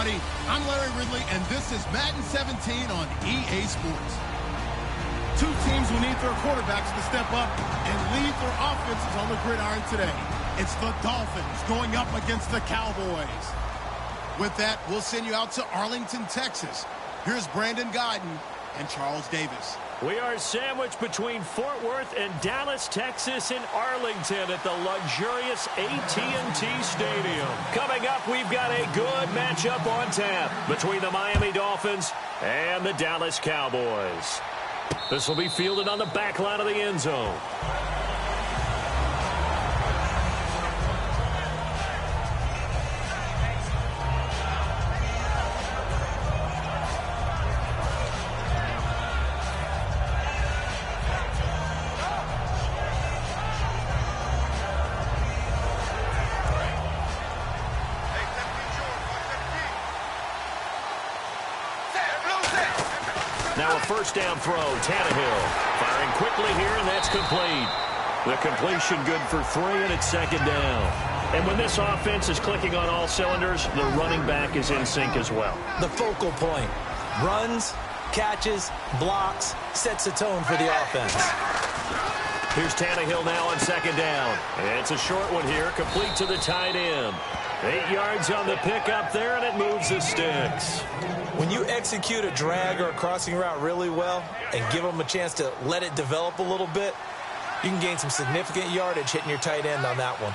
everybody. I'm Larry Ridley, and this is Madden 17 on EA Sports. Two teams will need their quarterbacks to step up and lead their offenses on the gridiron today. It's the Dolphins going up against the Cowboys. With that, we'll send you out to Arlington, Texas. Here's Brandon Guyton and Charles Davis. We are sandwiched between Fort Worth and Dallas, Texas, in Arlington at the luxurious AT&T Stadium. Coming up, we've got a good matchup on tap between the Miami Dolphins and the Dallas Cowboys. This will be fielded on the back line of the end zone. Now a first down throw, Tannehill. Firing quickly here, and that's complete. The completion good for 3, and it's second down. And when this offense is clicking on all cylinders, the running back is in sync as well. The focal point. Runs, catches, blocks, sets the tone for the offense. Here's Tannehill now on second down. And it's a short one here, complete to the tight end. 8 yards on the pickup there, and it moves the sticks. When you execute a drag or a crossing route really well and give them a chance to let it develop a little bit, you can gain some significant yardage hitting your tight end on that one.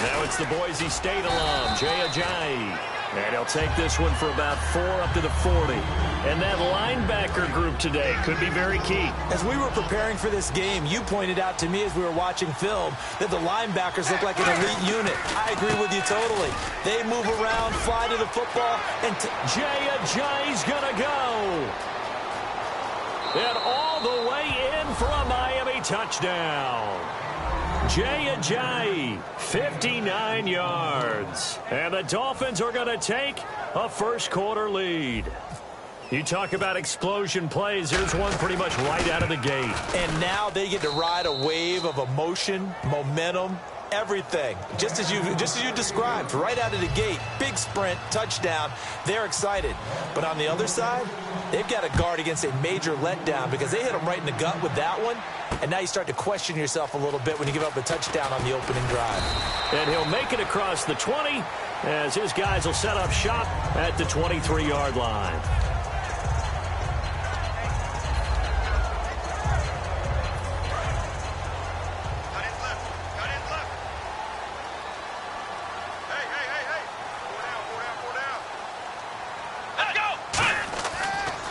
Now it's the Boise State alum, Jaycazzz. And he'll take this one for about 4 up to the 40. And that linebacker group today could be very key. As we were preparing for this game, you pointed out to me as we were watching film that the linebackers look like an elite unit. I agree with you totally. They move around, fly to the football, and Jaycazz's gonna go. And all the way in for a Miami touchdown. Jaycazzz, 59 yards. And the Dolphins are going to take a first-quarter lead. You talk about explosion plays. Here's one pretty much right out of the gate. And now they get to ride a wave of emotion, momentum, everything. Just as you described, right out of the gate. Big sprint, touchdown. They're excited. But on the other side, they've got to guard against a major letdown because they hit them right in the gut with that one. And now you start to question yourself a little bit when you give up a touchdown on the opening drive. And he'll make it across the 20 as his guys will set up shop at the 23-yard line.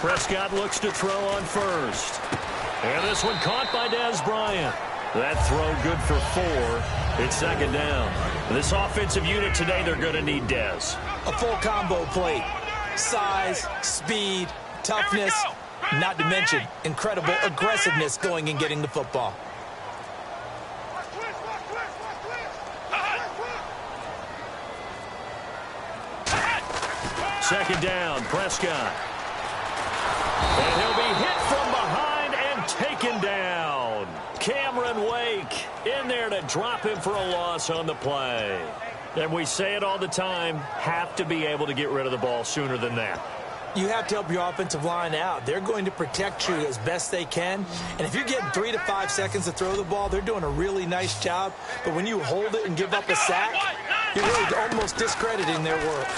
Prescott looks to throw on first. And this one caught by Dez Bryant. That throw good for 4. It's second down. This offensive unit today, they're going to need Dez. A full combo plate. Size, speed, toughness, not to mention incredible aggressiveness going and getting the football. Second down, Prescott. And he'll be hit from behind and taken down. Cameron Wake in there to drop him for a loss on the play. And we say it all the time, have to be able to get rid of the ball sooner than that. You have to help your offensive line out. They're going to protect you as best they can. And if you're getting 3 to 5 seconds to throw the ball, they're doing a really nice job. But when you hold it and give up a sack, you're really almost discrediting their work.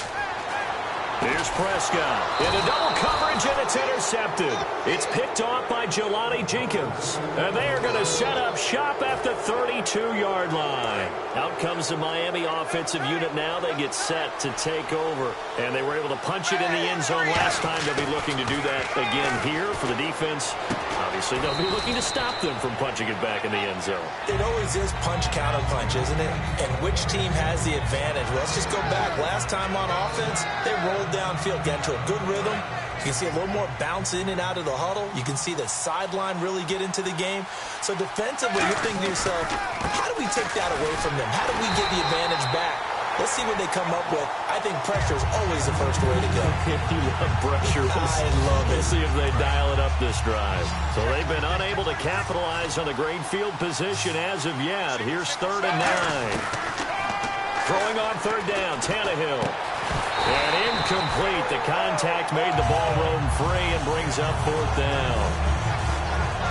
Here's Prescott in a double coverage, and it's intercepted. It's picked off by Jelani Jenkins. And they are going to set up shop at the 32-yard line. Out comes the Miami offensive unit now. They get set to take over. And they were able to punch it in the end zone last time. They'll be looking to do that again here for the defense. Obviously, they'll be looking to stop them from punching it back in the end zone. It always is punch-counter-punch, isn't it? And which team has the advantage? Well, let's just go back. Last time on offense, they rolled downfield, got into a good rhythm. You can see a little more bounce in and out of the huddle. You can see the sideline really get into the game. So defensively, you're thinking to yourself, how do we take that away from them? How do we get the advantage back? Let's see what they come up with. I think pressure is always the first way to go. You love pressure. I love it. We'll see if they dial it up this drive. So they've been unable to capitalize on the great field position as of yet. Here's 3rd and 9. Throwing on third down, Tannehill. And incomplete. The contact made the ball roam free and brings up fourth down.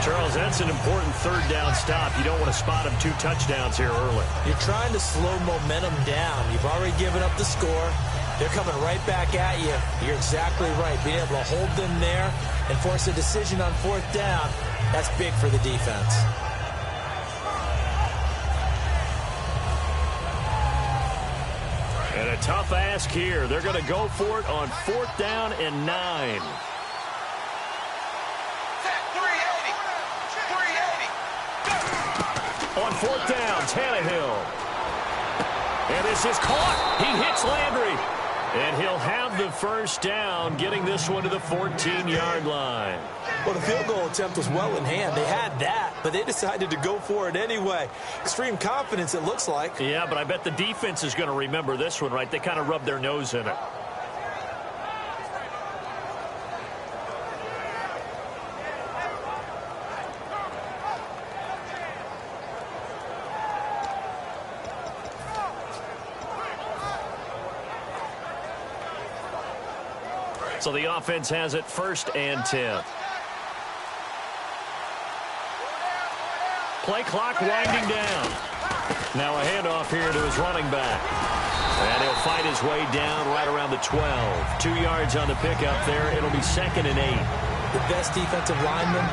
Charles, that's an important third down stop. You don't want to spot him 2 touchdowns here early. You're trying to slow momentum down. You've already given up the score. They're coming right back at you. You're exactly right. Being able to hold them there and force a decision on fourth down, that's big for the defense. And a tough ask here. They're going to go for it on fourth down and 9. On fourth down, Tannehill. And this is caught. He hits Landry. And he'll have the first down, getting this one to the 14-yard line. Well, the field goal attempt was well in hand. They had that, but they decided to go for it anyway. Extreme confidence, it looks like. Yeah, but I bet the defense is going to remember this one, right? They kind of rubbed their nose in it. So the offense has it first and 10. Play clock winding down. Now a handoff here to his running back. And he'll fight his way down right around the 12. 2 yards on the pickup there. It'll be second and 8. The best defensive linemen,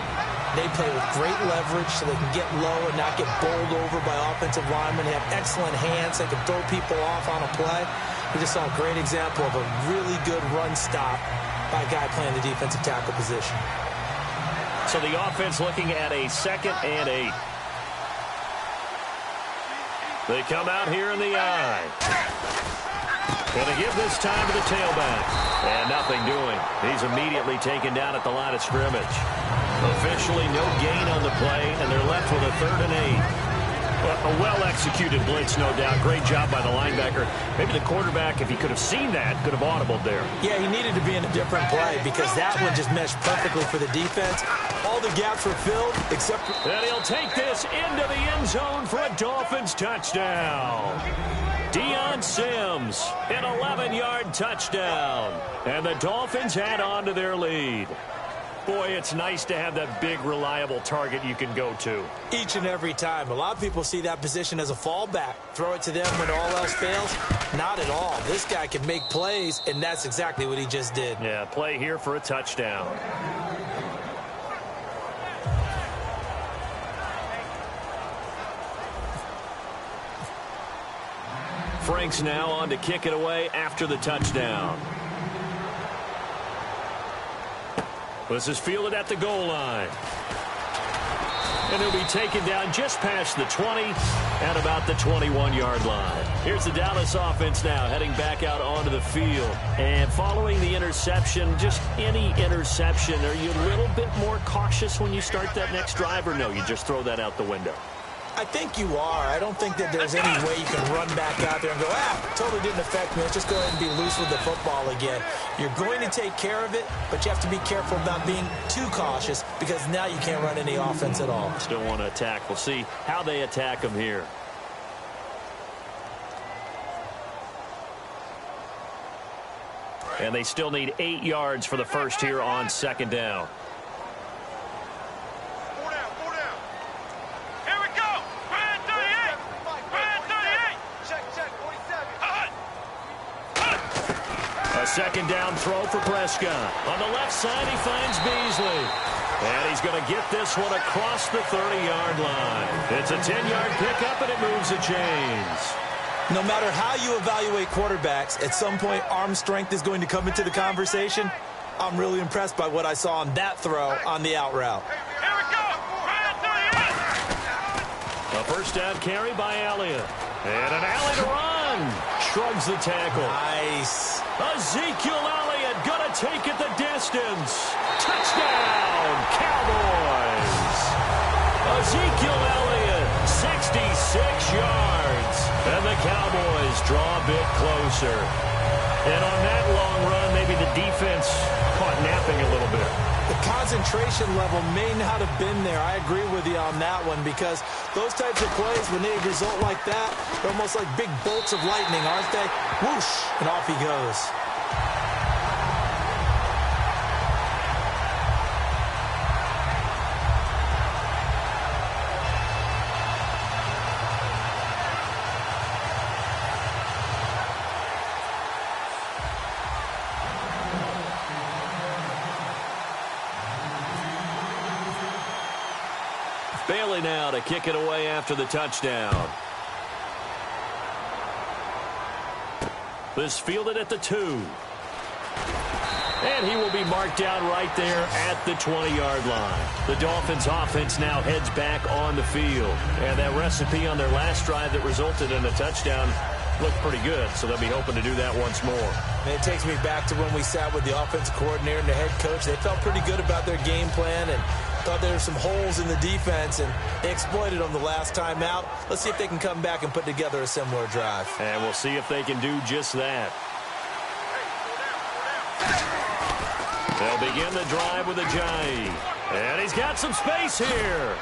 they play with great leverage so they can get low and not get bowled over by offensive linemen. They have excellent hands. They can throw people off on a play. We just saw a great example of a really good run stop by a guy playing the defensive tackle position. So the offense looking at a second and 8. They come out here in the eye. Going to give this time to the tailback. And nothing doing. He's immediately taken down at the line of scrimmage. Officially no gain on the play, and they're left with a third and 8. A well-executed blitz, no doubt. Great job by the linebacker. Maybe the quarterback, if he could have seen that, could have audibled there. Yeah, he needed to be in a different play because that one just meshed perfectly for the defense. All the gaps were filled except for... And he'll take this into the end zone for a Dolphins touchdown. Deion Sims, an 11-yard touchdown. And the Dolphins add on to their lead. Boy, it's nice to have that big, reliable target you can go to. Each and every time. A lot of people see that position as a fallback. Throw it to them when all else fails. Not at all. This guy can make plays, and that's exactly what he just did. Yeah, play here for a touchdown. Franks now on to kick it away after the touchdown. This is fielded at the goal line. And he'll be taken down just past the 20 at about the 21-yard line. Here's the Dallas offense now heading back out onto the field. And following the interception, just any interception, are you a little bit more cautious when you start that next drive, or no, you just throw that out the window? I think you are. I don't think that there's any way you can run back out there and go, totally didn't affect me. Let's just go ahead and be loose with the football again. You're going to take care of it, but you have to be careful about being too cautious because now you can't run any offense at all. Still want to attack. We'll see how they attack them here. And they still need 8 yards for the first here on second down. Second down throw for Prescott. On the left side, he finds Beasley. And he's going to get this one across the 30-yard line. It's a 10-yard pickup, and it moves the chains. No matter how you evaluate quarterbacks, at some point arm strength is going to come into the conversation. I'm really impressed by what I saw on that throw on the out route. Here we go. A first down carry by Elliott. And an alley to run. Shrugs the tackle. Nice. Ezekiel Elliott going to take it the distance. Touchdown, Cowboys. Ezekiel Elliott, 66 yards. And the Cowboys draw a bit closer. And on that long run, maybe the defense caught napping a little bit. The concentration level may not have been there. I agree with you on that one, because those types of plays, when they result like that, they're almost like big bolts of lightning, aren't they? Whoosh, and off he goes. Bailey now to kick it away after the touchdown. This fielded at the 2. And he will be marked down right there at the 20-yard line. The Dolphins offense now heads back on the field. And that recipe on their last drive that resulted in a touchdown looked pretty good, so they'll be hoping to do that once more. And it takes me back to when we sat with the offensive coordinator and the head coach. They felt pretty good about their game plan and thought there were some holes in the defense, and they exploited them the last time out. Let's see if they can come back and put together a similar drive. And we'll see if they can do just that. They'll begin the drive with a Jay. And he's got some space here.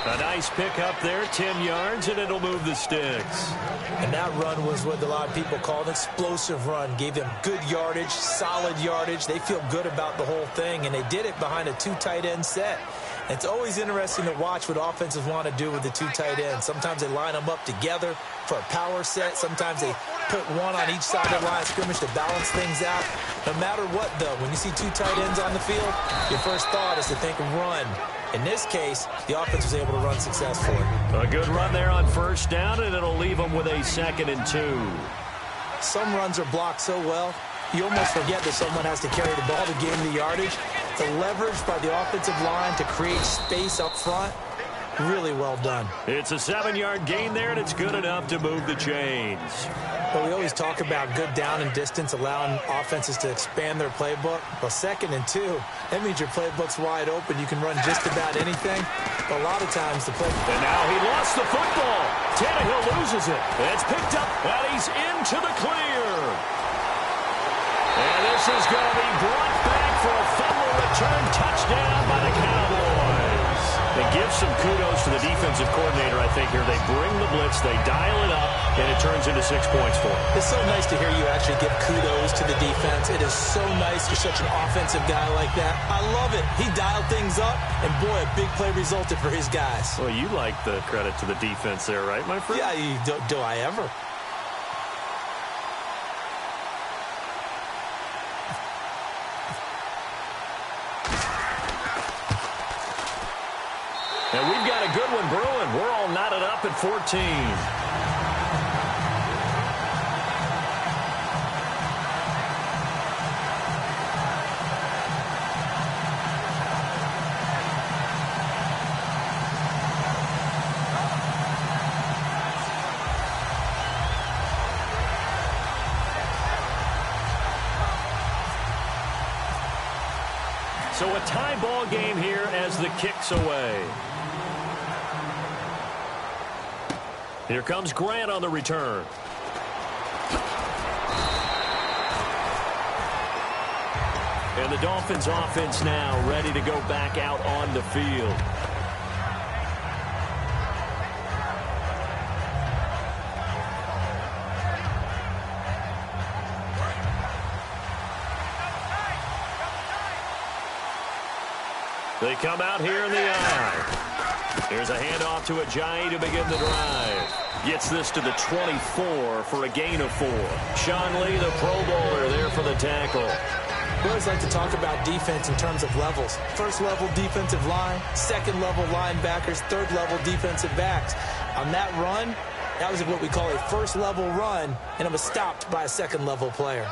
A nice pick up there, 10 yards, and it'll move the sticks. And that run was what a lot of people call an explosive run. Gave them good yardage, solid yardage. They feel good about the whole thing, and they did it behind a 2 tight end set. It's always interesting to watch what offenses want to do with the 2 tight ends. Sometimes they line them up together for a power set. Sometimes they put one on each side of the line of scrimmage to balance things out. No matter what, though, when you see 2 tight ends on the field, your first thought is to think run. In this case, the offense was able to run successfully. A good run there on first down, and it'll leave them with a 2nd and 2. Some runs are blocked so well, you almost forget that someone has to carry the ball to gain the yardage. The leverage by the offensive line to create space up front, really well done. It's a 7-yard gain there, and it's good enough to move the chains. But we always talk about good down and distance, allowing offenses to expand their playbook. Well, 2nd and 2, that means your playbook's wide open. You can run just about anything. But a lot of times the play... And now he lost the football. Tannehill loses it. It's picked up, and he's into the clear. And this is going to be brought back for a fumble return touchdown by the Cowboys. They give some kudos to the defensive coordinator, I think, here. They bring the blitz, they dial it up, and it turns into 6 points for them. It's so nice to hear you actually give kudos to the defense. It is so nice you're such an offensive guy like that. I love it. He dialed things up, and boy, a big play resulted for his guys. Well, you like the credit to the defense there, right, my friend? Yeah, do I ever? And we've got a good one brewing. We're all knotted up at 14. So a tie ball game here as the kick's away. Here comes Grant on the return. And the Dolphins offense now ready to go back out on the field. They come out here in the eye. Here's a handoff to Ajayi to begin the drive. Gets this to the 24 for a gain of 4. Sean Lee, the Pro Bowler, there for the tackle. We always like to talk about defense in terms of levels. First level defensive line, second level linebackers, third level defensive backs. On that run, that was what we call a first level run, and it was stopped by a second level player.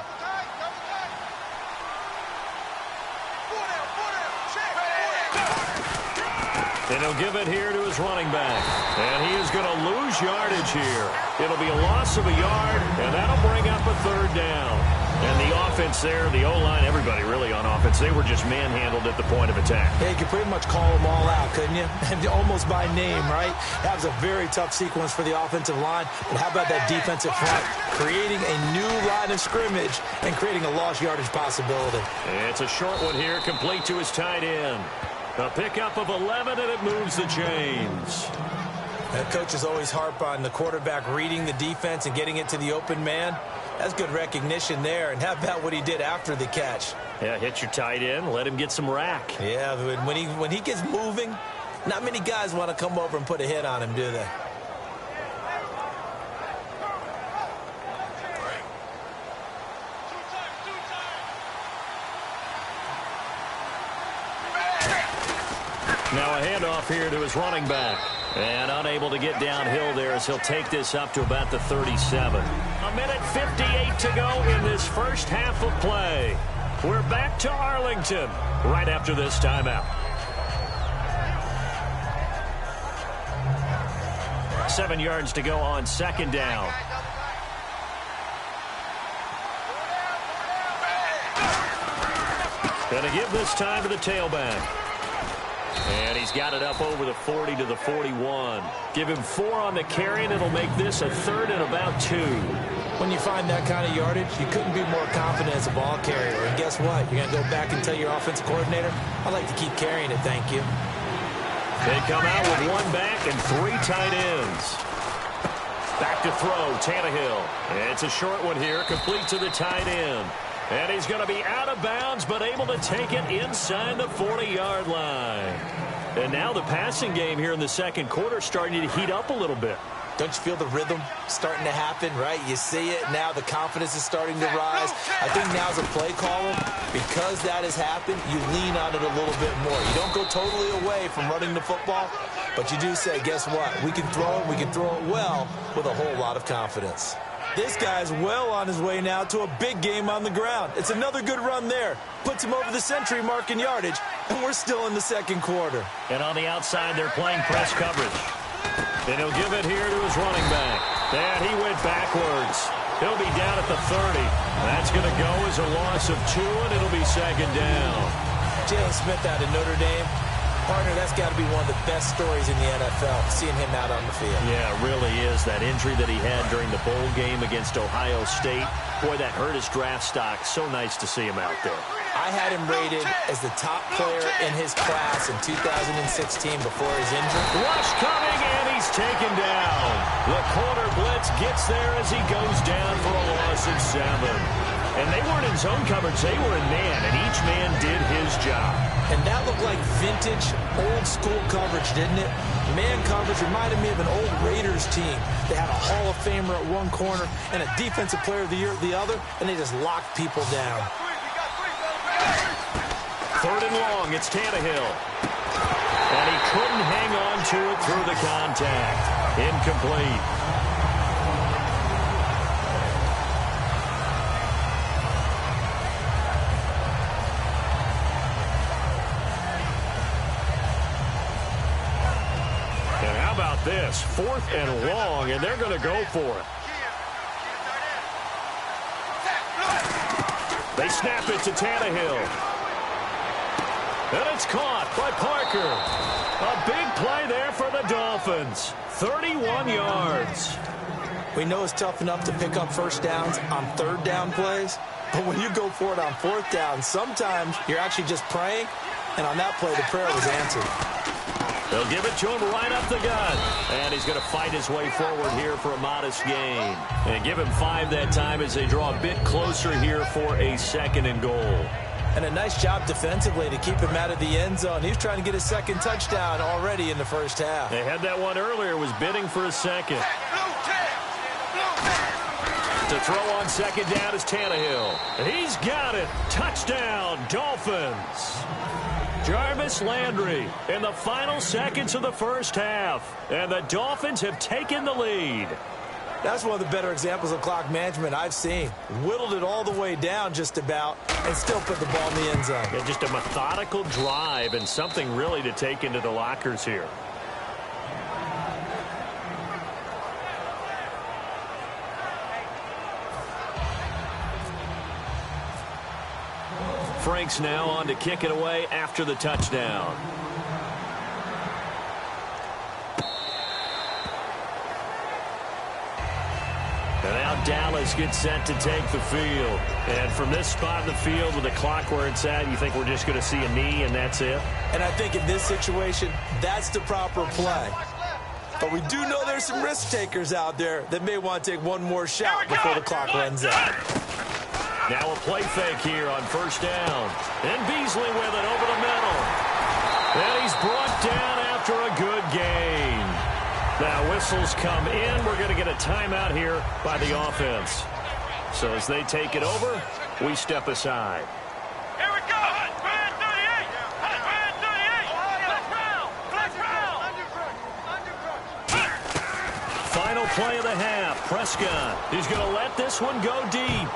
And he'll give it here to his running back. And he is going to lose yardage here. It'll be a loss of a yard, and that'll bring up a 3rd down. And the offense there, the O-line, everybody really on offense, they were just manhandled at the point of attack. Yeah, you could pretty much call them all out, couldn't you? And almost by name, right? That was a very tough sequence for the offensive line. But how about that defensive front? Creating a new line of scrimmage and creating a lost yardage possibility. It's a short one here, complete to his tight end. A pickup of 11, and it moves the chains. Coaches always harp on the quarterback reading the defense and getting it to the open man. That's good recognition there. And how about what he did after the catch? Yeah, hit your tight end, let him get some rack. Yeah, when he gets moving, not many guys want to come over and put a hit on him, do they? Now a handoff here to his running back. And unable to get downhill there as he'll take this up to about the 37. A minute 58 to go in this first half of play. We're back to Arlington right after this timeout. 7 yards to go on second down. Gonna give this time to the tailback. And he's got it up over the 40 to the 41. Give him 4 on the carry, and it'll make this a 3rd and about 2. When you find that kind of yardage, you couldn't be more confident as a ball carrier. And guess what? You're going to go back and tell your offensive coordinator, I'd like to keep carrying it, thank you. They come out with 1 back and 3 tight ends. Back to throw, Tannehill. It's a short one here, complete to the tight end. And he's going to be out of bounds, but able to take it inside the 40-yard line. And now the passing game here in the second quarter starting to heat up a little bit. Don't you feel the rhythm starting to happen, right? You see it. Now the confidence is starting to rise. I think now as a play caller, because that has happened, you lean on it a little bit more. You don't go totally away from running the football, but you do say, guess what? We can throw it. We can throw it well with a whole lot of confidence. This guy's well on his way now to a big game on the ground. It's another good run there. Puts him over the century mark in yardage, and we're still in the second quarter. And on the outside, they're playing press coverage. And he'll give it here to his running back. And he went backwards. He'll be down at the 30. That's going to go as a loss of 2, and it'll be second down. Jalen Smith out of Notre Dame. Partner, that's got to be one of the best stories in the NFL, seeing him out on the field. Yeah, it really is. That injury that he had during the bowl game against Ohio State, boy, that hurt his draft stock. So nice to see him out there. I had him rated as the top player in his class in 2016 before his injury. Rush coming, and he's taken down. The corner blitz gets there as he goes down for a loss of 7. And they weren't in zone coverage. They were in man, and each man did his job. And that looked like vintage, old-school coverage, didn't it? Man coverage reminded me of an old Raiders team. They had a Hall of Famer at one corner and a Defensive Player of the Year at the other, and they just locked people down. 3rd and long, it's Tannehill. And he couldn't hang on to it through the contact. Incomplete. This 4th and long, and they're going to go for it. They snap it to Tannehill. And it's caught by Parker. A big play there for the Dolphins. 31 yards. We know it's tough enough to pick up first downs on 3rd down plays, but when you go for it on 4th down, sometimes you're actually just praying, and on that play, the prayer was answered. They'll give it to him right up the gut. And he's going to fight his way forward here for a modest gain. And give him 5 that time as they draw a bit closer here for a 2nd and goal. And a nice job defensively to keep him out of the end zone. He was trying to get his 2nd touchdown already in the first half. They had that one earlier, was bidding for a 2nd. To throw on 2nd down is Tannehill. He's got it. Touchdown, Dolphins. Jarvis Landry in the final seconds of the first half. And the Dolphins have taken the lead. That's one of the better examples of clock management I've seen. Whittled it all the way down just about and still put the ball in the end zone. Yeah, just a methodical drive and something really to take into the lockers here. Franks now on to kick it away after the touchdown. And now Dallas gets set to take the field. And from this spot in the field with the clock where it's at, you think we're just going to see a knee and that's it? And I think in this situation, that's the proper play. But we do know there's some risk takers out there that may want to take one more shot before the clock runs out. Now a play fake here on first down. And Beasley with it over the middle. And he's brought down after a good gain. Now whistles come in. We're going to get a timeout here by the offense. So as they take it over, we step aside. Here we go. Brand 38. Brand 38. Final play of the half. Prescott. He's going to let this one go deep.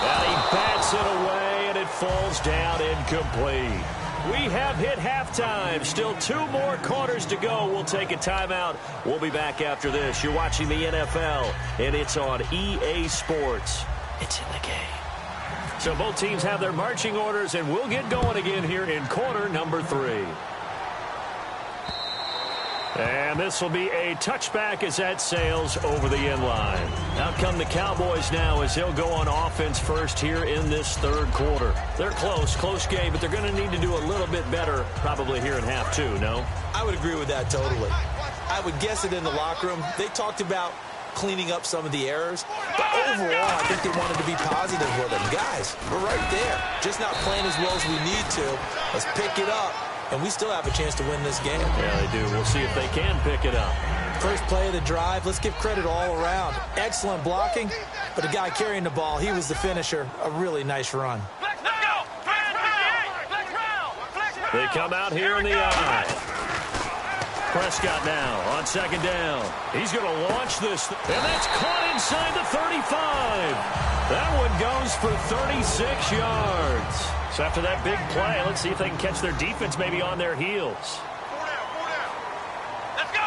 And he bats it away, and it falls down incomplete. We have hit halftime. Still 2 more quarters to go. We'll take a timeout. We'll be back after this. You're watching the NFL, and it's on EA Sports. It's in the game. So both teams have their marching orders, and we'll get going again here in quarter number 3. And this will be a touchback as that sails over the end line. Out come the Cowboys now as they'll go on offense first here in this third quarter. They're close game, but they're going to need to do a little bit better probably here in half 2, no? I would agree with that totally. I would guess it in the locker room. They talked about cleaning up some of the errors, but overall, I think they wanted to be positive with them. Guys, we're right there. Just not playing as well as we need to. Let's pick it up. And we still have a chance to win this game. Yeah, they do. We'll see if they can pick it up. First play of the drive, let's give credit all around. Excellent blocking, but the guy carrying the ball, he was the finisher. A really nice run. They come out here in the eye. Prescott now on second down. He's going to launch this, and that's caught inside the 35. That one goes for 36 yards. So after that big play, let's see if they can catch their defense maybe on their heels. Let's go.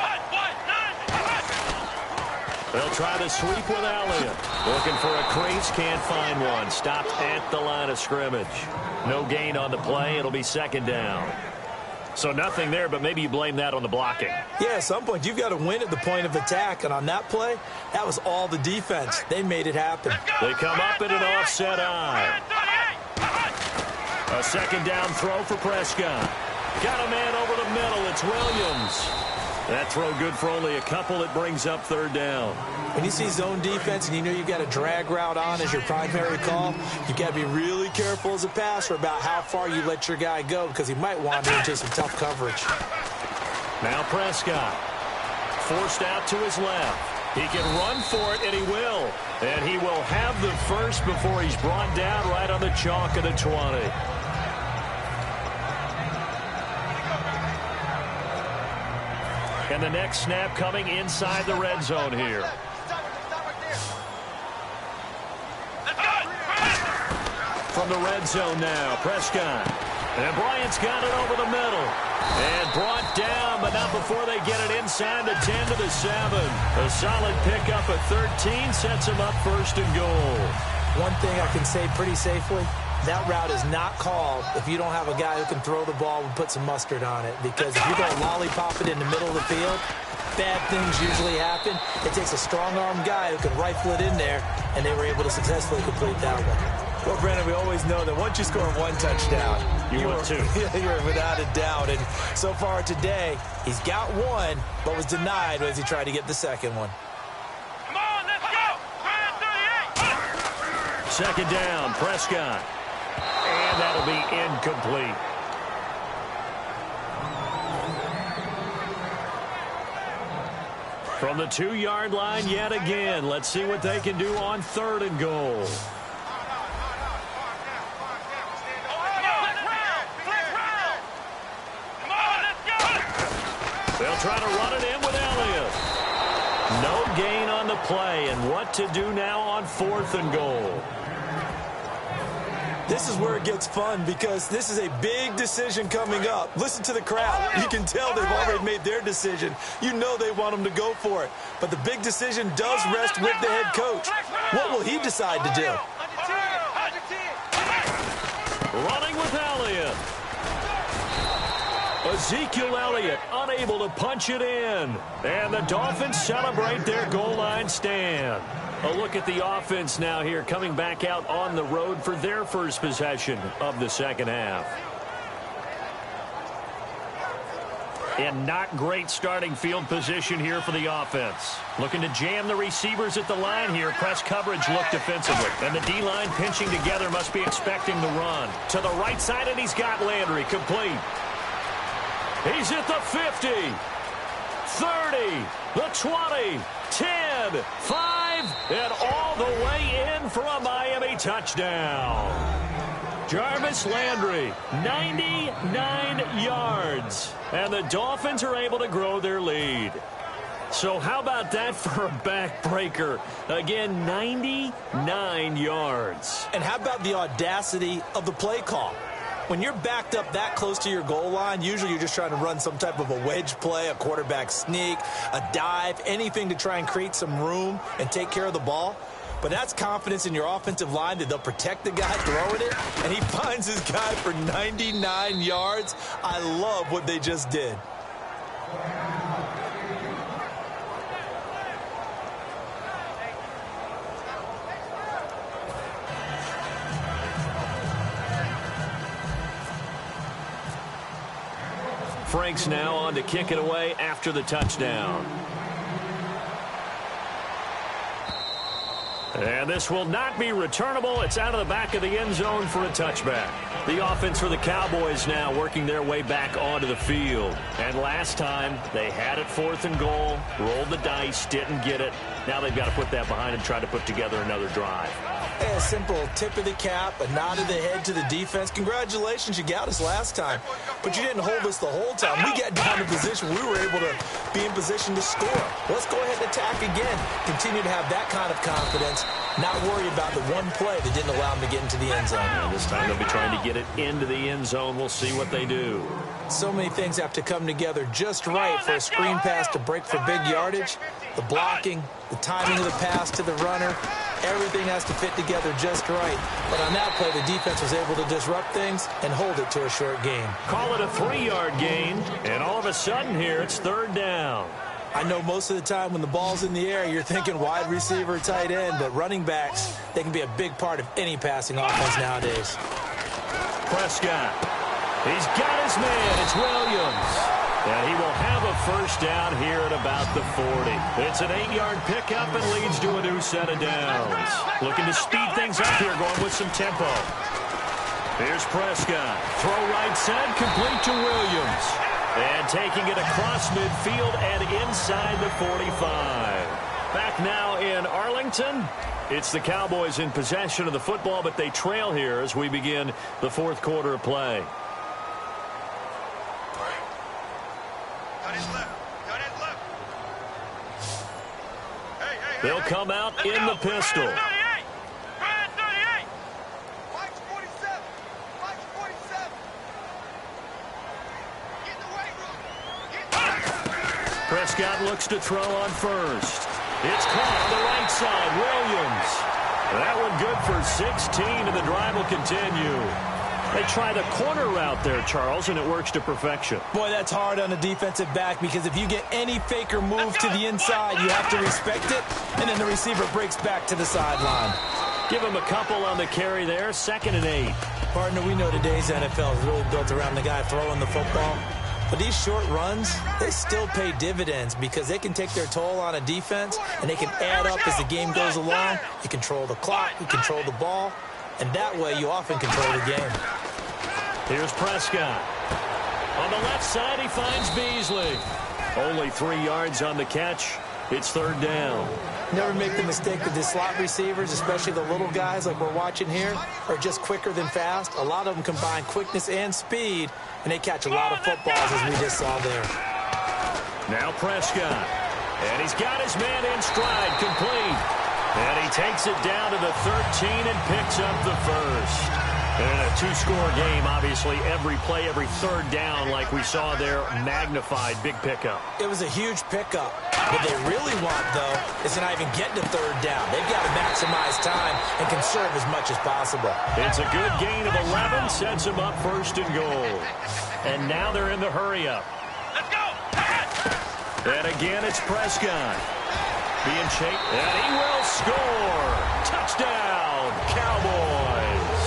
They'll try the sweep with Elliott. Looking for a crease, can't find one. Stopped at the line of scrimmage. No gain on the play. It'll be second down. So nothing there, but maybe you blame that on the blocking. Yeah, at some point, you've got to win at the point of attack. And on that play, that was all the defense. They made it happen. They come up in an offset eye. A second down throw for Prescott. Got a man over the middle. It's Williams. That throw good for only a couple. It brings up third down. When you see zone defense and you know you've got a drag route on as your primary call, you've got to be really careful as a passer about how far you let your guy go because he might wander into some tough coverage. Now Prescott. Forced out to his left. He can run for it, and he will. And he will have the first before he's brought down right on the chalk of the 20. And the next snap coming inside the red zone here. From the red zone now, Prescott. And Bryant's got it over the middle. And brought down, but not before they get it inside the 10 to the 7. A solid pickup at 13 sets him up first and goal. One thing I can say pretty safely, that route is not called if you don't have a guy who can throw the ball and put some mustard on it. Because if you don't lollipop it in the middle of the field, bad things usually happen. It takes a strong-armed guy who can rifle it in there, and they were able to successfully complete that one. Well, Brandon, we always know that once you score one touchdown, you want two. You're without a doubt. And so far today, he's got one, but was denied as he tried to get the second one. Come on, let's go. Brand 38. Second down, Prescott. And that'll be incomplete. From the 2-yard line yet again. Let's see what they can do on third and goal. They'll try to run it in with Elliott. No gain on the play, and what to do now on fourth and goal. This is where it gets fun because this is a big decision coming up. Listen to the crowd. You can tell they've already made their decision. You know they want them to go for it. But the big decision does rest with the head coach. What will he decide to do? Running with Ezekiel Elliott unable to punch it in. And the Dolphins celebrate their goal line stand. A look at the offense now here, coming back out on the road for their first possession of the second half. And not great starting field position here for the offense. Looking to jam the receivers at the line here. Press coverage look defensively. And the D-line pinching together, must be expecting the run. To the right side, and he's got Landry complete. He's at the 50, 30, the 20, 10, 5, and all the way in for a Miami touchdown. Jarvis Landry, 99 yards. And the Dolphins are able to grow their lead. So how about that for a backbreaker? Again, 99 yards. And how about the audacity of the play call? When you're backed up that close to your goal line, usually you're just trying to run some type of a wedge play, a quarterback sneak, a dive, anything to try and create some room and take care of the ball. But that's confidence in your offensive line that they'll protect the guy throwing it, and he finds his guy for 99 yards. I love what they just did. Franks now on to kick it away after the touchdown. And this will not be returnable. It's out of the back of the end zone for a touchback. The offense for the Cowboys now working their way back onto the field. And last time, they had it 4th and goal, rolled the dice, didn't get it. Now they've got to put that behind and try to put together another drive. Hey, a simple tip of the cap, a nod of the head to the defense. Congratulations, you got us last time. But you didn't hold us the whole time. We got down to position. We were able to be in position to score. Let's go ahead and attack again. Continue to have that kind of confidence. Not worry about the one play that didn't allow them to get into the end zone. And this time they'll be trying to get it into the end zone. We'll see what they do. So many things have to come together just right for a screen pass to break for big yardage. The blocking, the timing of the pass to the runner, everything has to fit together just right. But on that play, the defense was able to disrupt things and hold it to a short gain. Call it a 3-yard gain, and all of a sudden here it's 3rd down. I know most of the time when the ball's in the air, you're thinking wide receiver, tight end, but running backs, they can be a big part of any passing offense nowadays. Prescott, he's got his man. It's Williams. And he will have a first down here at about the 40. It's an 8-yard pickup and leads to a new set of downs. Looking to speed things up here, going with some tempo. Here's Prescott. Throw right side, complete to Williams. And taking it across midfield and inside the 45. Back now in Arlington. It's the Cowboys in possession of the football, but they trail here as we begin the 4th quarter of play. They'll come out in the pistol. Prescott looks to throw on first. It's caught on the right side. Williams. That one good for 16, and the drive will continue. They try the corner route there, Charles, and it works to perfection. Boy, that's hard on a defensive back because if you get any fake or move to the inside, you have to respect it, and then the receiver breaks back to the sideline. Give him a couple on the carry there, 2nd and 8. Partner, we know today's NFL is really built around the guy throwing the football. But these short runs, they still pay dividends because they can take their toll on a defense, and they can add up as the game goes along. You control the clock, you control the ball, and that way you often control the game. Here's Prescott. On the left side, he finds Beasley. Only 3 yards on the catch. It's 3rd down. Never make the mistake that the slot receivers, especially the little guys like we're watching here, are just quicker than fast. A lot of them combine quickness and speed, and they catch a lot of footballs as we just saw there. Now Prescott. And he's got his man in stride, complete. And he takes it down to the 13 and picks up the first. And a 2-score game, obviously, every play, every 3rd down, like we saw there, magnified, big pickup. It was a huge pickup. What they really want, though, is to not even get to 3rd down. They've got to maximize time and conserve as much as possible. It's a good gain of 11, sets him up 1st and goal. And now they're in the hurry-up. Let's go. And again, it's Prescott. Being chased, and he will score. Touchdown, Cowboys.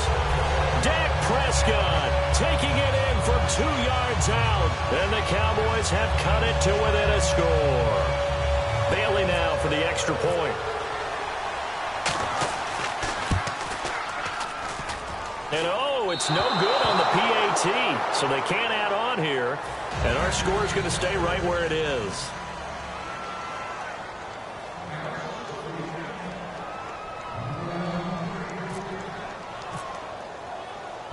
Dak Prescott taking it in from 2 yards out. And the Cowboys have cut it to within a score. Bailey now for the extra point. And oh, it's no good on the PAT. So they can't add on here. And our score is going to stay right where it is.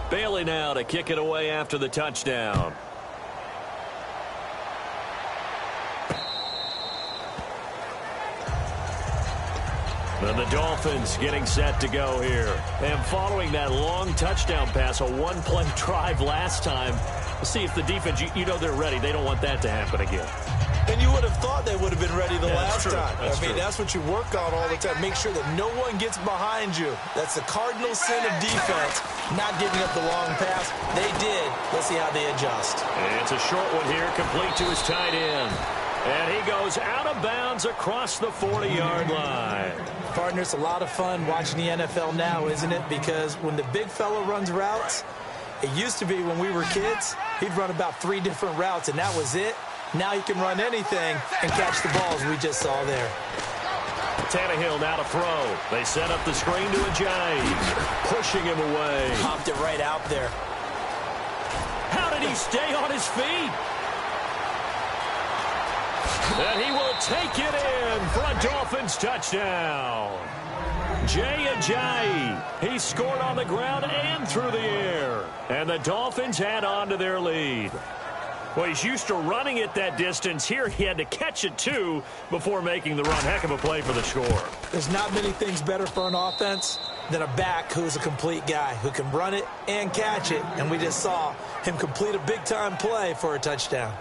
Bailey now to kick it away after the touchdown. And the Dolphins getting set to go here. And following that long touchdown pass, a one-play drive last time, we'll see if the defense, you know they're ready. They don't want that to happen again. And you would have thought they would have been ready the last time. I mean, that's what you work on all the time. Make sure that no one gets behind you. That's the cardinal sin of defense, not giving up the long pass. They did. Let's see how they adjust. And it's a short one here, complete to his tight end. And he goes out of bounds across the 40-yard line. Partner, it's a lot of fun watching the NFL now, isn't it? Because when the big fella runs routes, it used to be when we were kids, he'd run about 3 different routes, and that was it. Now he can run anything and catch the balls we just saw there. Tannehill now to throw. They set up the screen to Ajayi, pushing him away. Popped it right out there. How did he stay on his feet? And he will take it in for a Dolphins touchdown. Jay Ajayi. He scored on the ground and through the air. And the Dolphins add on to their lead. Well, he's used to running it that distance. Here he had to catch it, too, before making the run. Heck of a play for the score. There's not many things better for an offense than a back who's a complete guy, who can run it and catch it. And we just saw him complete a big-time play for a touchdown.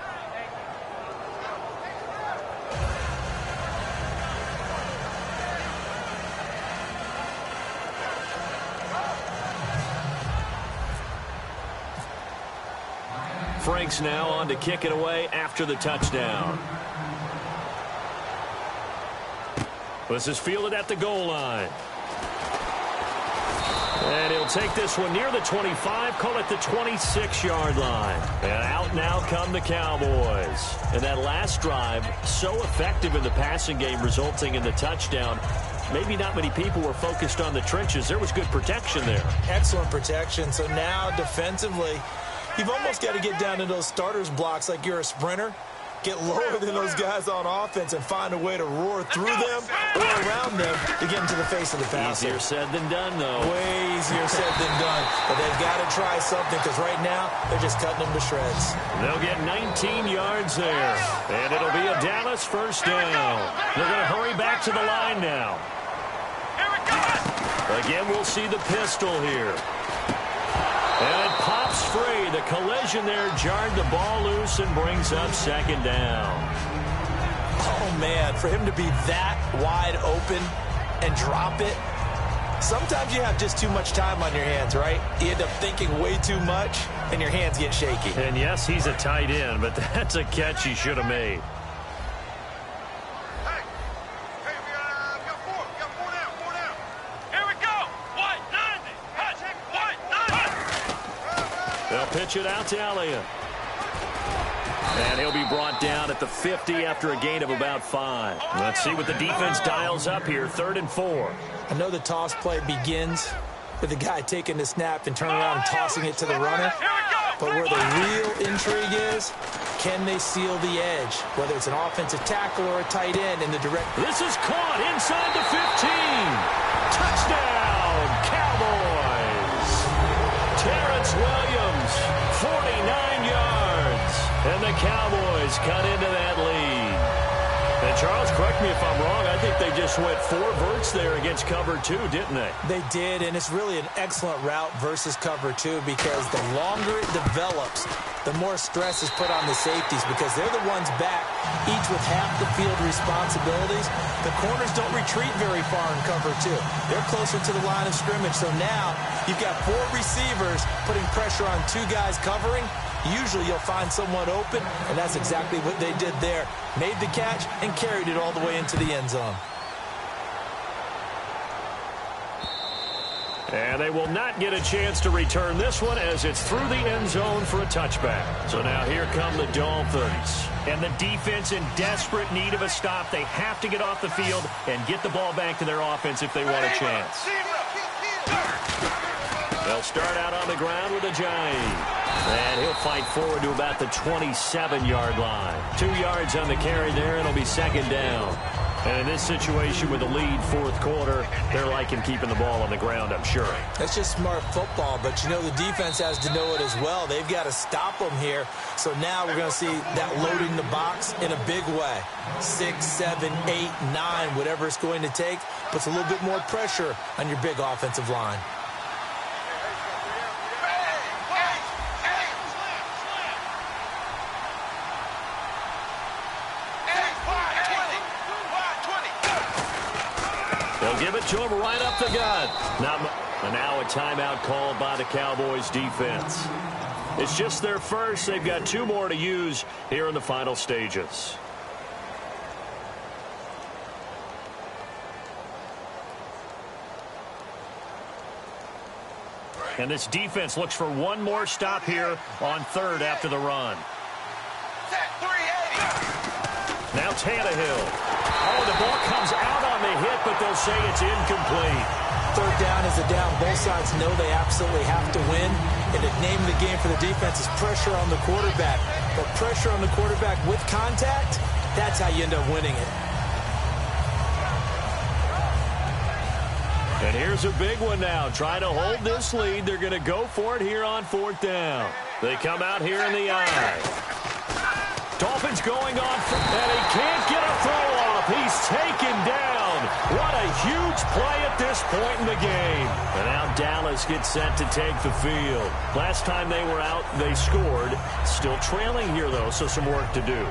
Franks now on to kick it away after the touchdown. This is fielded at the goal line. And he'll take this one near the 25, call it the 26-yard line. And out now come the Cowboys. And that last drive, so effective in the passing game, resulting in the touchdown. Maybe not many people were focused on the trenches. There was good protection there. Excellent protection. So now defensively, you've almost got to get down to those starters blocks like you're a sprinter. Get lower than those guys on offense and find a way to roar through them or around them to get into the face of the passer. Easier said than done, though. Way easier said than done. But they've got to try something because right now they're just cutting them to shreds. They'll get 19 yards there. And it'll be a Dallas first down. They're going to hurry back to the line now. Again, we'll see the pistol here. And it pops free. The collision there jarred the ball loose and brings up second down. Oh, man, for him to be that wide open and drop it, sometimes you have just too much time on your hands, right? You end up thinking way too much, and your hands get shaky. And, yes, he's a tight end, but that's a catch he should have made. They'll pitch it out to Elliott. And he'll be brought down at the 50 after a gain of about 5. Let's see what the defense dials up here, 3rd and 4. I know the toss play begins with the guy taking the snap and turning around and tossing it to the runner. But where the real intrigue is, can they seal the edge? Whether it's an offensive tackle or a tight end in the direct. This is caught inside the 15. Touchdown, Cowboys. Terrence Williams, 49 yards. And the Cowboys cut into that lead. And Charles, correct me if I'm wrong, I think they just went 4 verts there against cover 2, didn't they? They did, and it's really an excellent route versus cover 2 because the longer it develops, the more stress is put on the safeties because they're the ones back, each with half the field responsibilities. The corners don't retreat very far in cover 2. They're closer to the line of scrimmage, so now you've got 4 receivers putting pressure on 2 guys covering. usually you'll find someone open, and that's exactly what they did there. Made the catch and carried it all the way into the end zone. And they will not get a chance to return this one as it's through the end zone for a touchback. So now here come the Dolphins. And the defense in desperate need of a stop. They have to get off the field and get the ball back to their offense if they want a chance. They'll start out on the ground with a Ajayi. And he'll fight forward to about the 27-yard line. 2 yards on the carry there, and it'll be second down. And in this situation with a lead fourth quarter, they're liking keeping the ball on the ground, I'm sure. That's just smart football, but you know the defense has to know it as well. They've got to stop them here. So now we're going to see that loading the box in a big way. 6, 7, 8, 9, whatever it's going to take, puts a little bit more pressure on your big offensive line. They'll give it to him right up the gut. Now a timeout called by the Cowboys defense. It's just their first. They've got 2 more to use here in the final stages. And this defense looks for one more stop here on third after the run. Now Tannehill. Oh, the ball comes out on the hit, but they'll say it's incomplete. Third down is a down. Both sides know they absolutely have to win. And the name of the game for the defense is pressure on the quarterback. But pressure on the quarterback with contact, that's how you end up winning it. And here's a big one now. Trying to hold this lead. They're going to go for it here on fourth down. They come out here in the eye. Dolphins going on, and he can't get a throw off. He's taken down. What a huge play at this point in the game. And now Dallas gets set to take the field. Last time they were out, they scored. Still trailing here, though, so some work to do.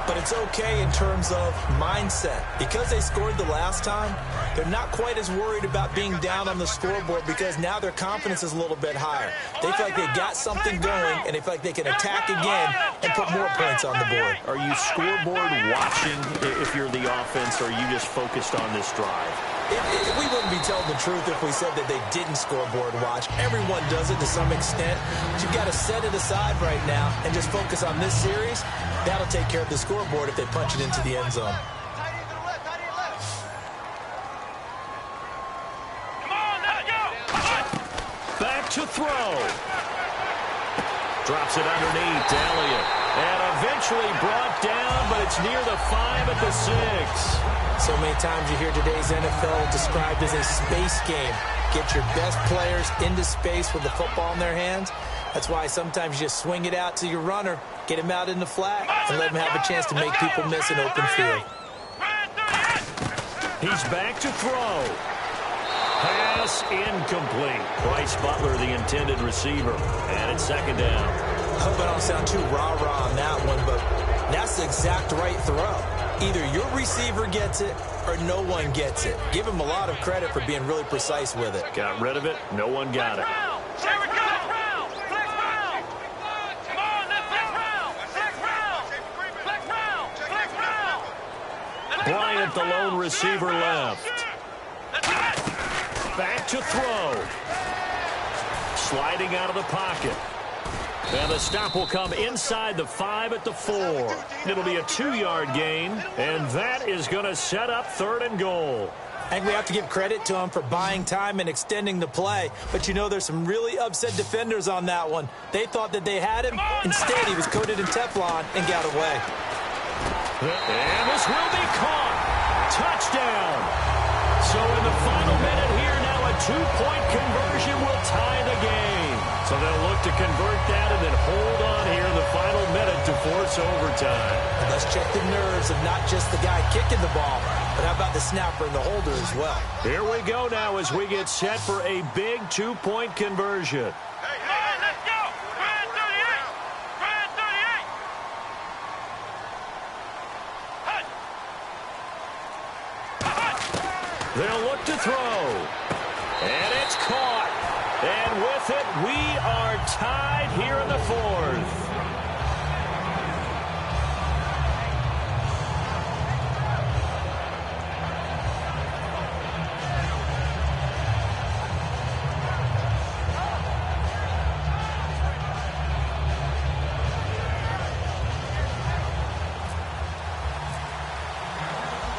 But it's okay in terms of mindset. Because they scored the last time, they're not quite as worried about being down on the scoreboard because now their confidence is a little bit higher. They feel like they got something going, and they feel like they can attack again and put more points on the board. Are you scoreboard watching if you're the offense, or are you just focused on this drive? We wouldn't be telling the truth if we said that they didn't scoreboard watch. Everyone does it to some extent. But you've got to set it aside right now and just focus on this series. That'll take care of the scoreboard if they punch it into the end zone. Back to throw. Drops it underneath to Elliott. And eventually brought down, but it's near the 5 at the 6. So many times you hear today's NFL described as a space game. Get your best players into space with the football in their hands. That's why sometimes you just swing it out to your runner, get him out in the flat, and let him have a chance to make people miss an open field. He's back to throw. Pass incomplete. Bryce Butler, the intended receiver. And it's second down. I hope I don't sound too rah-rah on that one, but that's the exact right throw. Either your receiver gets it or no one gets it. Give him a lot of credit for being really precise with it. Got rid of it. No one got it. Bryant, the lone receiver, left. Back to throw. Sliding out of the pocket. And the stop will come inside the 5 at the 4. It'll be a 2-yard gain, and that is going to set up third and goal. I think we have to give credit to him for buying time and extending the play. But, you know, there's some really upset defenders on that one. They thought that they had him. Instead, he was coated in Teflon and got away. And this will be caught. Touchdown. So in the final minute here, now a 2-point conversion will tie the game. So they'll look to convert that and then hold on here in the final minute to force overtime. And let's check the nerves of not just the guy kicking the ball, but how about the snapper and the holder as well. Here we go now as we get set for a big 2-point conversion. They'll look to throw. And it's caught. And with it, we are tied here in the fourth.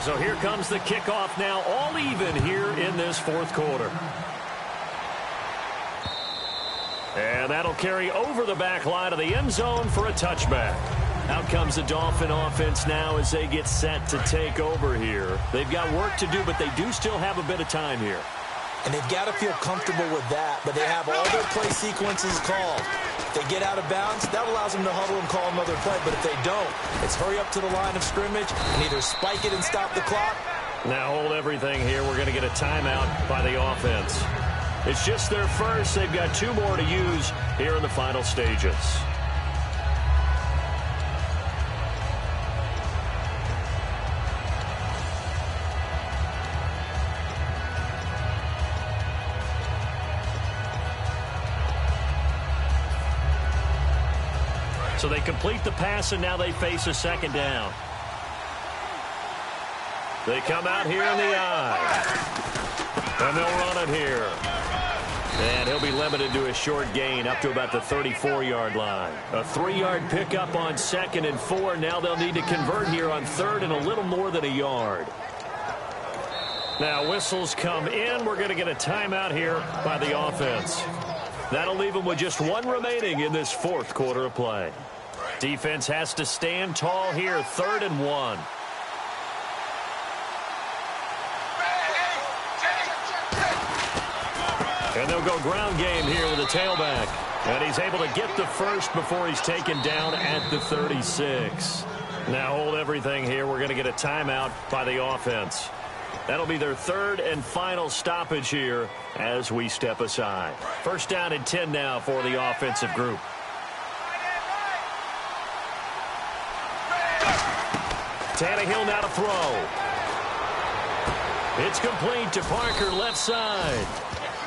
So here comes the kickoff now, all even here in this fourth quarter. And that'll carry over the back line of the end zone for a touchback. Out comes the Dolphin offense now as they get set to take over here. They've got work to do, but they do still have a bit of time here. And they've got to feel comfortable with that, but they have all their play sequences called. If they get out of bounds, that allows them to huddle and call another play. But if they don't, it's hurry up to the line of scrimmage and either spike it and stop the clock. Now hold everything here. We're going to get a timeout by the offense. It's just their first. They've got 2 more to use here in the final stages. So they complete the pass, and now they face a second down. They come out here in the eye. And they'll run it here. And he'll be limited to a short gain up to about the 34-yard line. A 3-yard pickup on 2nd and 4. Now they'll need to convert here on 3rd and a little more than a yard. Now whistles come in. We're going to get a timeout here by the offense. That'll leave them with just 1 remaining in this fourth quarter of play. Defense has to stand tall here, 3rd and 1. And they'll go ground game here with a tailback. And he's able to get the first before he's taken down at the 36. Now hold everything here. We're going to get a timeout by the offense. That'll be their 3rd and final stoppage here as we step aside. 1st down and 10 now for the offensive group. Tannehill now to throw. It's complete to Parker left side.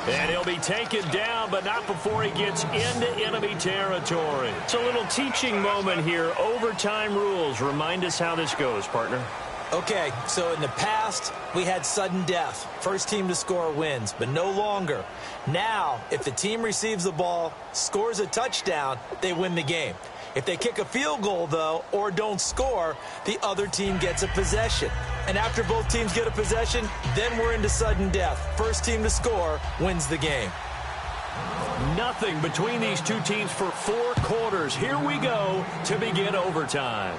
And he'll be taken down, but not before he gets into enemy territory. It's a little teaching moment here. Overtime rules. Remind us how this goes, partner. Okay, so in the past, we had sudden death. First team to score wins, but no longer. Now, if the team receives the ball, scores a touchdown, they win the game. If they kick a field goal, though, or don't score, the other team gets a possession. And after both teams get a possession, then we're into sudden death. First team to score wins the game. Nothing between these two teams for 4 quarters. Here we go to begin overtime.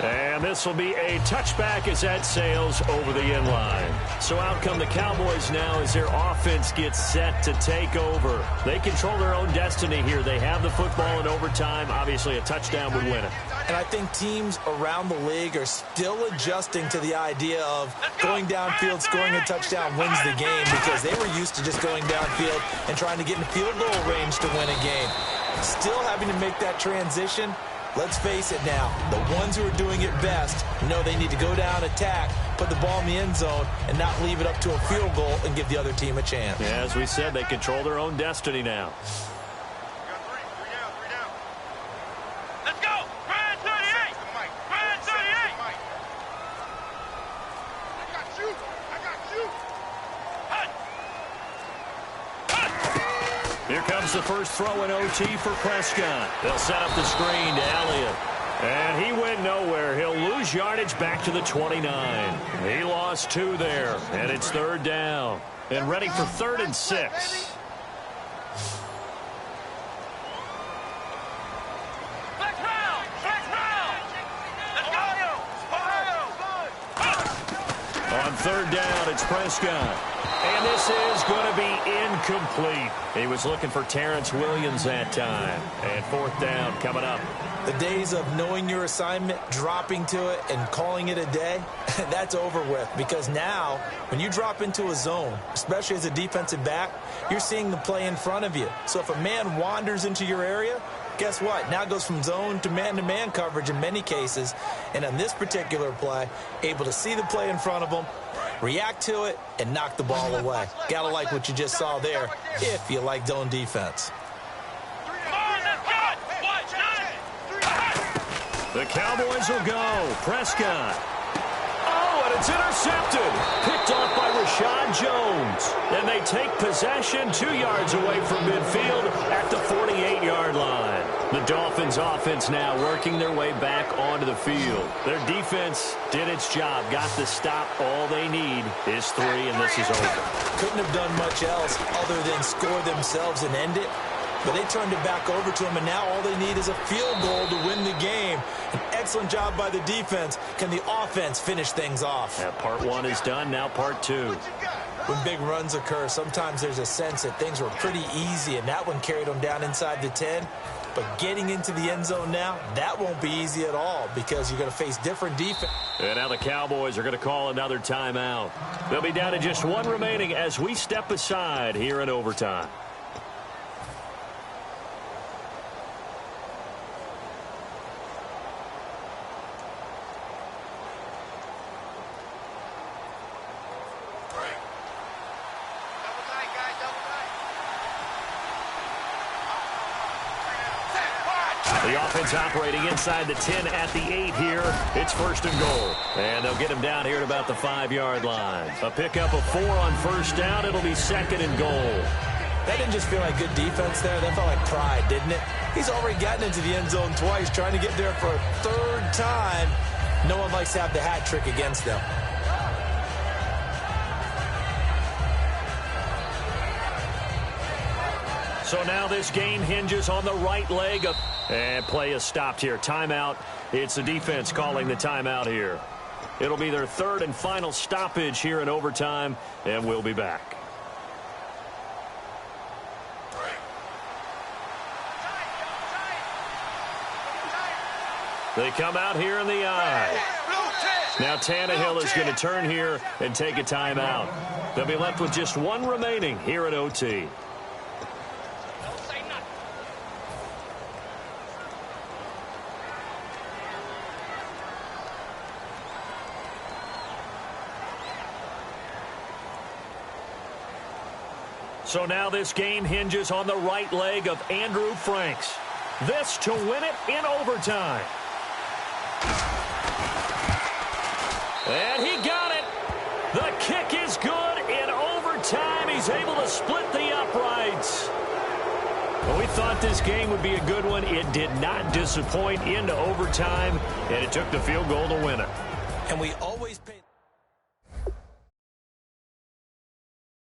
And this will be a touchback as that sails over the end line. So out come the Cowboys now as their offense gets set to take over. They control their own destiny here. They have the football in overtime. Obviously, a touchdown would win it. And I think teams around the league are still adjusting to the idea of going downfield, scoring a touchdown wins the game, because they were used to just going downfield and trying to get in field goal range to win a game. Still having to make that transition. Let's face it now, the ones who are doing it best know they need to go down, attack, put the ball in the end zone, and not leave it up to a field goal and give the other team a chance. Yeah, as we said, they control their own destiny now. Let's go! Brand 38! Brand 38! I got you! Here comes the first throw in OT for Prescott. They'll set up the screen to Elliott. And he went nowhere. He'll lose yardage back to the 29. He lost 2 there. And it's 3rd down. And ready for 3rd and 6. Let's round! Let's go! On 3rd down, it's Prescott. And this is going to be incomplete. He was looking for Terrence Williams that time. And 4th down coming up. The days of knowing your assignment, dropping to it, and calling it a day, that's over with. Because now, when you drop into a zone, especially as a defensive back, you're seeing the play in front of you. So if a man wanders into your area, guess what? Now it goes from zone to man coverage in many cases. And on this particular play, able to see the play in front of him, react to it, and knock the ball away. Gotta like what you just saw there if you like zone defense. The Cowboys will go. Prescott. Oh, and it's intercepted. Picked off by Rashad Jones. And they take possession 2 yards away from midfield at the 48-yard line. The Dolphins offense now working their way back onto the field. Their defense did its job, got the stop. All they need is 3, and this is over. Couldn't have done much else other than score themselves and end it. But they turned it back over to him, and now all they need is a field goal to win the game. An excellent job by the defense. Can the offense finish things off? Yeah, part 1 is done, now part 2. When big runs occur, sometimes there's a sense that things were pretty easy, and that one carried them down inside the 10. But getting into the end zone now, that won't be easy at all because you're going to face different defense. And now the Cowboys are going to call another timeout. They'll be down to just 1 remaining as we step aside here in overtime. The offense operating inside the 10 at the 8 here. It's 1st and goal. And they'll get him down here at about the 5-yard line. A pickup of 4 on 1st down. It'll be 2nd and goal. That didn't just feel like good defense there. That felt like pride, didn't it? He's already gotten into the end zone twice, trying to get there for a 3rd time. No one likes to have the hat trick against them. So now this game hinges on the right leg of... And play is stopped here. Timeout. It's the defense calling the timeout here. It'll be their 3rd and final stoppage here in overtime, and we'll be back. They come out here in the eye. Now Tannehill is going to turn here and take a timeout. They'll be left with just 1 remaining here at OT. So now this game hinges on the right leg of Andrew Franks. This to win it in overtime. And he got it. The kick is good in overtime. He's able to split the uprights. Well, we thought this game would be a good one. It did not disappoint into overtime, and it took the field goal to win it. And we